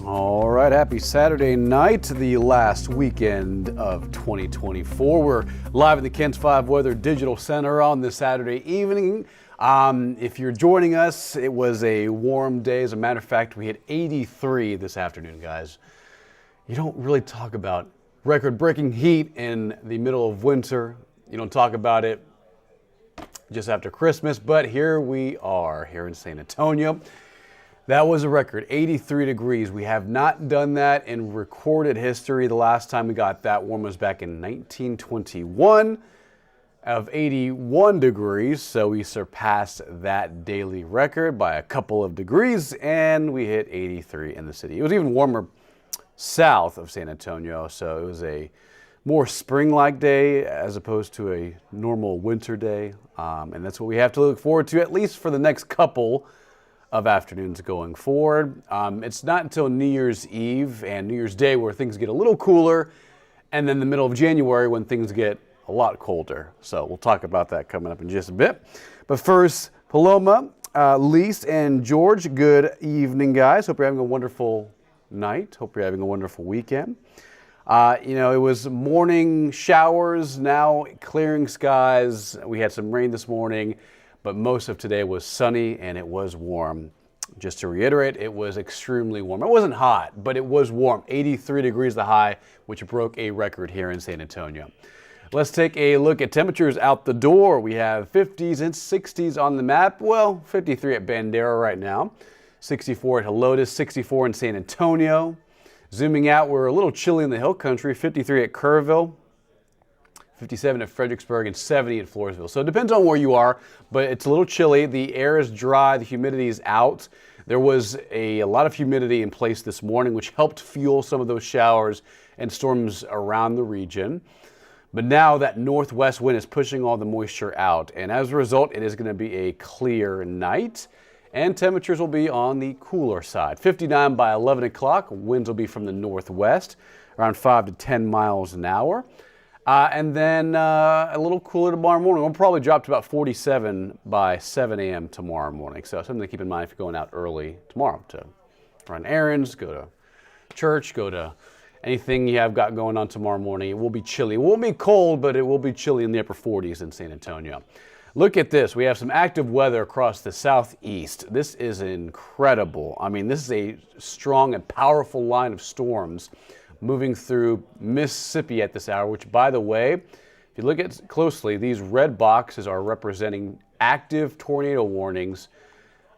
All right, happy Saturday night, the last weekend of 2024. We're live at the Kent's 5 Weather Digital Center on this Saturday evening. If you're joining us, it was a warm day. As a matter of fact, we hit 83 this afternoon, guys. You don't really talk about record-breaking heat in the middle of winter. You don't talk about it just after Christmas, but here we are here in San Antonio. That was a record, 83 degrees. We have not done that in recorded history. The last time we got that warm was back in 1921 of 81 degrees. So we surpassed that daily record by a couple of degrees and we hit 83 in the city. It was even warmer south of San Antonio. So it was a more spring-like day as opposed to a normal winter day. And that's what we have to look forward to, at least for the next couple of afternoons going forward. It's not until New Year's Eve and New Year's Day where things get a little cooler, and then the middle of January when things get a lot colder. So we'll talk about that coming up in just a bit. But first, Paloma, Lise, and George, good evening, guys. Hope you're having a wonderful night. Hope you're having a wonderful weekend. It was morning showers, now clearing skies. We had some rain this morning, but most of today was sunny and it was warm. Just to reiterate, it was extremely warm. It wasn't hot, but it was warm. 83 degrees the high, which broke a record here in San Antonio. Let's take a look at temperatures out the door. We have 50s and 60s on the map. Well, 53 at Bandera right now, 64 at Helotes, 64 in San Antonio. Zooming out, we're a little chilly in the hill country, 53 at Kerrville, 57 at Fredericksburg, and 70 at Floresville. So it depends on where you are, but it's a little chilly. The air is dry, the humidity is out. There was a lot of humidity in place this morning, which helped fuel some of those showers and storms around the region. But now that northwest wind is pushing all the moisture out, and as a result, it is going to be a clear night, and temperatures will be on the cooler side. 59 by 11 o'clock, winds will be from the northwest, around 5 to 10 miles an hour. And then a little cooler tomorrow morning. We'll probably drop to about 47 by 7 a.m. tomorrow morning. So something to keep in mind if you're going out early tomorrow to run errands, go to church, go to anything you have got going on tomorrow morning. It will be chilly. It won't be cold, but it will be chilly in the upper 40s in San Antonio. Look at this. We have some active weather across the southeast. This is incredible. I mean, this is a strong and powerful line of storms moving through Mississippi at this hour, which, by the way, if you look at closely, these red boxes are representing active tornado warnings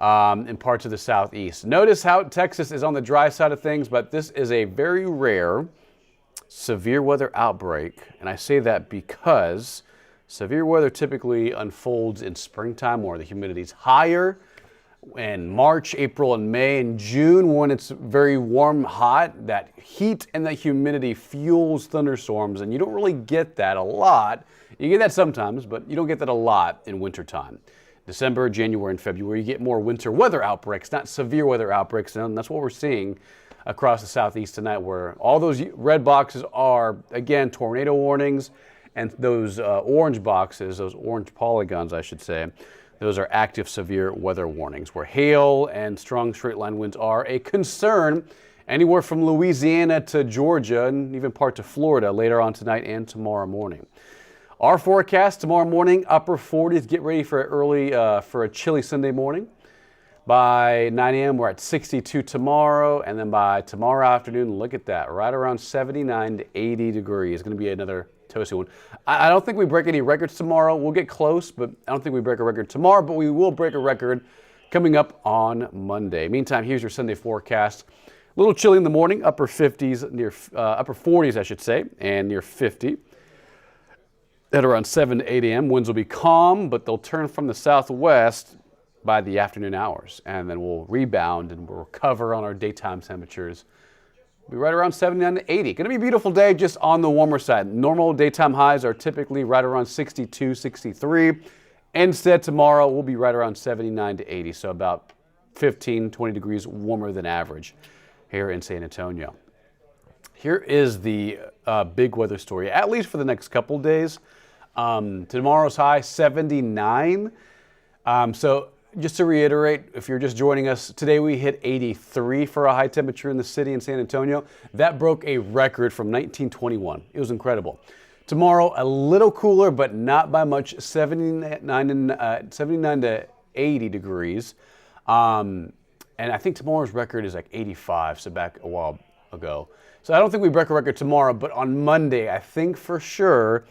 in parts of the southeast. Notice how Texas is on the dry side of things, but this is a very rare severe weather outbreak, and I say that because severe weather typically unfolds in springtime where the humidity is higher. In March, April, and May, and June, when it's very warm, hot, that heat and that humidity fuels thunderstorms, and you don't really get that a lot. You get that sometimes, but you don't get that a lot in wintertime. December, January, and February, you get more winter weather outbreaks, not severe weather outbreaks, and that's what we're seeing across the southeast tonight, where all those red boxes are, again, tornado warnings, and those orange boxes, those orange polygons, I should say, those are active severe weather warnings, where hail and strong straight line winds are a concern anywhere from Louisiana to Georgia and even part of Florida later on tonight and tomorrow morning. Our forecast tomorrow morning, upper 40s. Get ready for for a chilly Sunday morning. By 9 a.m. we're at 62 tomorrow, and then by tomorrow afternoon, look at that, right around 79 to 80 degrees. It's going to be another toasty one. I don't think we break any records tomorrow. We'll get close, but I don't think we break a record tomorrow, but we will break a record coming up on Monday. Meantime, here's your Sunday forecast. A little chilly in the morning, upper 50s, upper 40s, I should say, and near 50. At around 7 to 8 a.m., winds will be calm, but they'll turn from the southwest by the afternoon hours, and then we'll rebound and we'll recover on our daytime temperatures. We'll be right around 79 to 80. Going to be a beautiful day, just on the warmer side. Normal daytime highs are typically right around 62, 63. Instead, tomorrow we'll be right around 79 to 80, so about 15, 20 degrees warmer than average here in San Antonio. Here is the big weather story, at least for the next couple days. Tomorrow's high, 79. So just to reiterate, if you're just joining us, today we hit 83 for a high temperature in the city in San Antonio. That broke a record from 1921. It was incredible. Tomorrow, a little cooler, but not by much, 79 to 80 degrees. And I think tomorrow's record is like 85, so back a while ago. So I don't think we break a record tomorrow, but on Monday, I think for sure,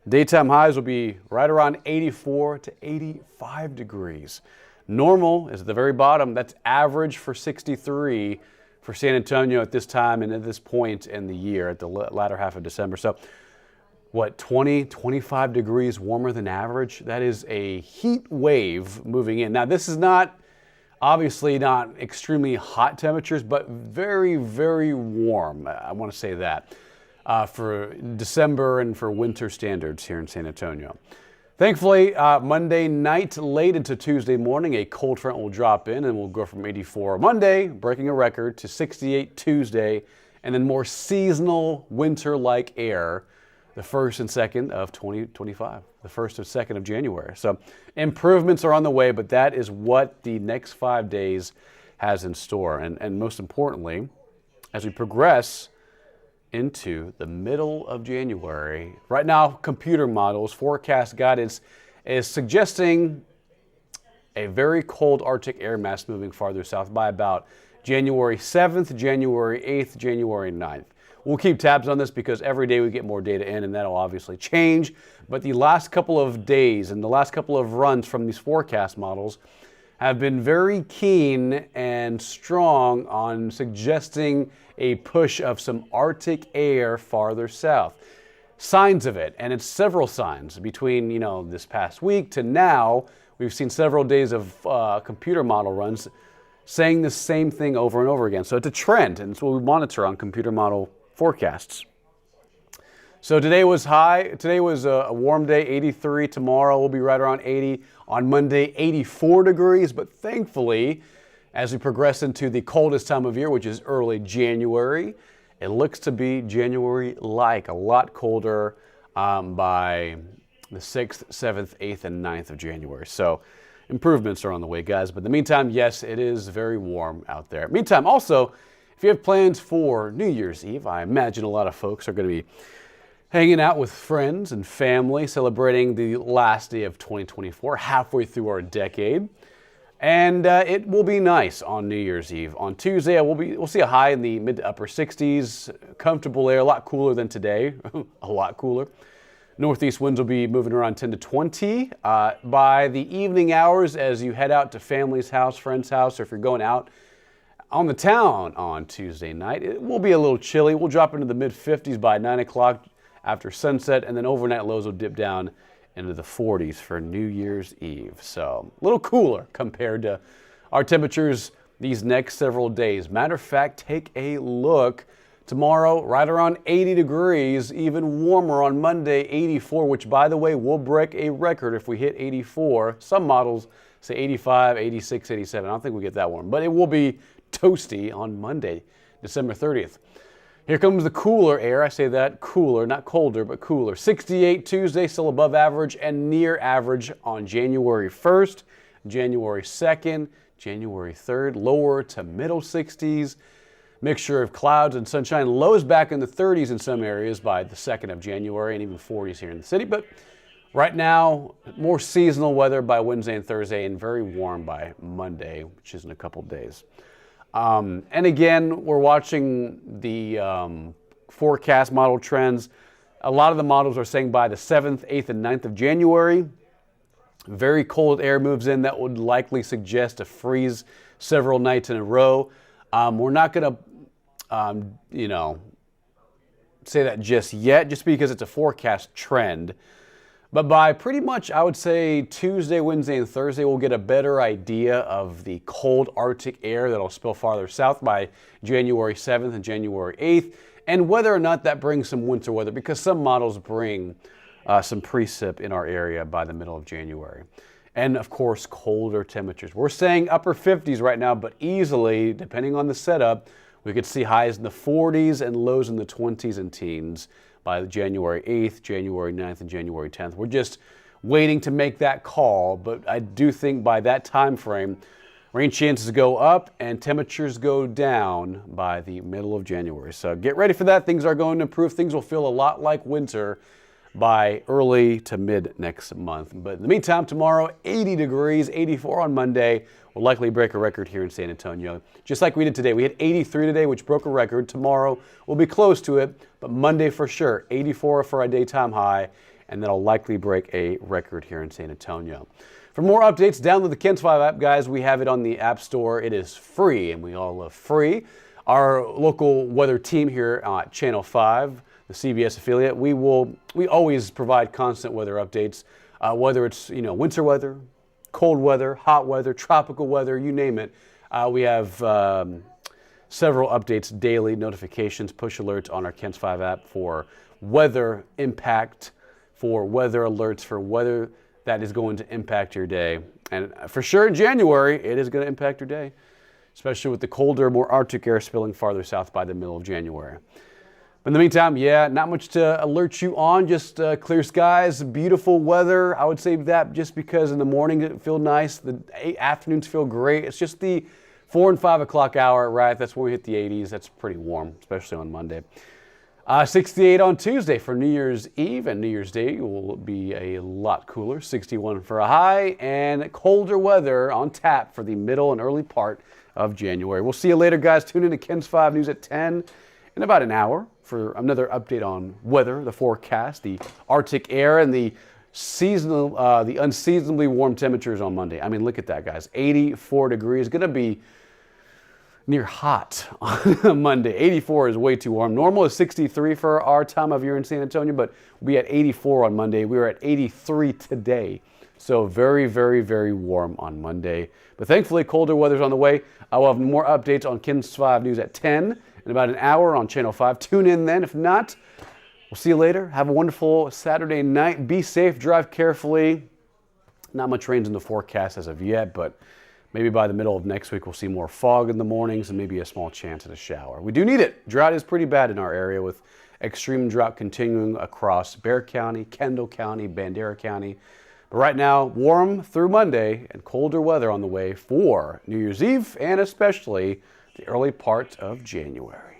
daytime highs will be right around 84 to 85 degrees. Normal is at the very bottom. That's average for 63 for San Antonio at this time and at this point in the year, at the latter half of December. So what, 20, 25 degrees warmer than average? That is a heat wave moving in. Now, this is not, obviously not extremely hot temperatures, but very, very warm. I want to say that for December and for winter standards here in San Antonio. Thankfully, Monday night late into Tuesday morning, a cold front will drop in and we'll go from 84 Monday, breaking a record, to 68 Tuesday, and then more seasonal winter-like air the 1st and 2nd of 2025, the 1st and 2nd of January. So improvements are on the way, but that is what the next 5 days has in store. And most importantly, as we progress into the middle of January. Right now, computer models, forecast guidance is suggesting a very cold Arctic air mass moving farther south by about January 7th, January 8th, January 9th. We'll keep tabs on this because every day we get more data in and that'll obviously change. But the last couple of days and the last couple of runs from these forecast models have been very keen and strong on suggesting a push of some Arctic air farther south. Signs of it, and it's several signs. Between, this past week to now, we've seen several days of computer model runs saying the same thing over and over again. So it's a trend, and it's what we monitor on computer model forecasts. So today was high. Today was a warm day, 83. Tomorrow we'll be right around 80. On Monday, 84 degrees. But thankfully, as we progress into the coldest time of year, which is early January, it looks to be January-like, a lot colder by the 6th, 7th, 8th, and 9th of January. So improvements are on the way, guys. But in the meantime, yes, it is very warm out there. Meantime, also, if you have plans for New Year's Eve, I imagine a lot of folks are going to be hanging out with friends and family, celebrating the last day of 2024, halfway through our decade. And it will be nice on New Year's Eve. On Tuesday, we'll see a high in the mid to upper 60s, comfortable air, a lot cooler than today, a lot cooler. Northeast winds will be moving around 10 to 20. By the evening hours, as you head out to family's house, friend's house, or if you're going out on the town on Tuesday night, it will be a little chilly. We'll drop into the mid 50s by 9 o'clock after sunset, and then overnight lows will dip down into the 40s for New Year's Eve. So a little cooler compared to our temperatures these next several days. Matter of fact, take a look. Tomorrow, right around 80 degrees, even warmer on Monday, 84, which, by the way, will break a record if we hit 84. Some models say 85, 86, 87. I don't think we get that warm, but it will be toasty on Monday, December 30th. Here comes the cooler air. I say that cooler, not colder, but cooler. 68 Tuesday, still above average and near average on January 1st, January 2nd, January 3rd, lower to middle 60s. Mixture of clouds and sunshine, lows back in the 30s in some areas by the 2nd of January and even 40s here in the city. But right now, more seasonal weather by Wednesday and Thursday and very warm by Monday, which is in a couple days. And again, we're watching the forecast model trends. A lot of the models are saying by the 7th, 8th, and 9th of January, very cold air moves in that would likely suggest a freeze several nights in a row. We're not going to, say that just yet, just because it's a forecast trend. But by pretty much, I would say, Tuesday, Wednesday, and Thursday, we'll get a better idea of the cold Arctic air that'll spill farther south by January 7th and January 8th, and whether or not that brings some winter weather, because some models bring some precip in our area by the middle of January. And, of course, colder temperatures. We're saying upper 50s right now, but easily, depending on the setup, we could see highs in the 40s and lows in the 20s and teens by January 8th, January 9th, and January 10th. waiting to make that call, but I do think by that time frame, rain chances go up and temperatures go down by the middle of January. So get ready for that. Things are going to improve. Things will feel a lot like winter by early to mid next month. But in the meantime, tomorrow, 80 degrees, 84 on Monday. Will likely break a record here in San Antonio. Just like we did today. We had 83 today, which broke a record. Tomorrow will be close to it, but Monday for sure, 84 for a daytime high, and that'll likely break a record here in San Antonio. For more updates, download the KENS 5 app, guys. We have it on the App Store. It is free, and we all love free. Our local weather team here at Channel 5, the CBS affiliate, we always provide constant weather updates, whether it's winter weather, cold weather, hot weather, tropical weather, you name it. We have several updates daily, notifications, push alerts on our KENS 5 app for weather impact, for weather alerts, for weather that is going to impact your day. And for sure in January, it is going to impact your day, especially with the colder, more Arctic air spilling farther south by the middle of January. But in the meantime, yeah, not much to alert you on, just clear skies, beautiful weather. I would say that just because in the morning it feels nice, the afternoons feel great. It's just the 4 and 5 o'clock hour, right? That's when we hit the 80s. That's pretty warm, especially on Monday. 68 on Tuesday for New Year's Eve, and New Year's Day will be a lot cooler. 61 for a high, and colder weather on tap for the middle and early part of January. We'll see you later, guys. Tune in to KENS 5 News at 10 in about an hour for another update on weather, the forecast, the Arctic air, and the unseasonably warm temperatures on Monday. I mean, look at that, guys. 84 degrees. Going to be near hot on Monday. 84 is way too warm. Normal is 63 for our time of year in San Antonio, but we'll be at 84 on Monday. We were at 83 today. So very, very, very warm on Monday. But thankfully, colder weather's on the way. I will have more updates on KENS 5 News at 10 in about an hour on Channel 5. Tune in then. If not, we'll see you later. Have a wonderful Saturday night. Be safe. Drive carefully. Not much rain's in the forecast as of yet, but maybe by the middle of next week, we'll see more fog in the mornings and maybe a small chance at a shower. We do need it. Drought is pretty bad in our area, with extreme drought continuing across Bexar County, Kendall County, Bandera County. But right now, warm through Monday and colder weather on the way for New Year's Eve and especially the early part of January.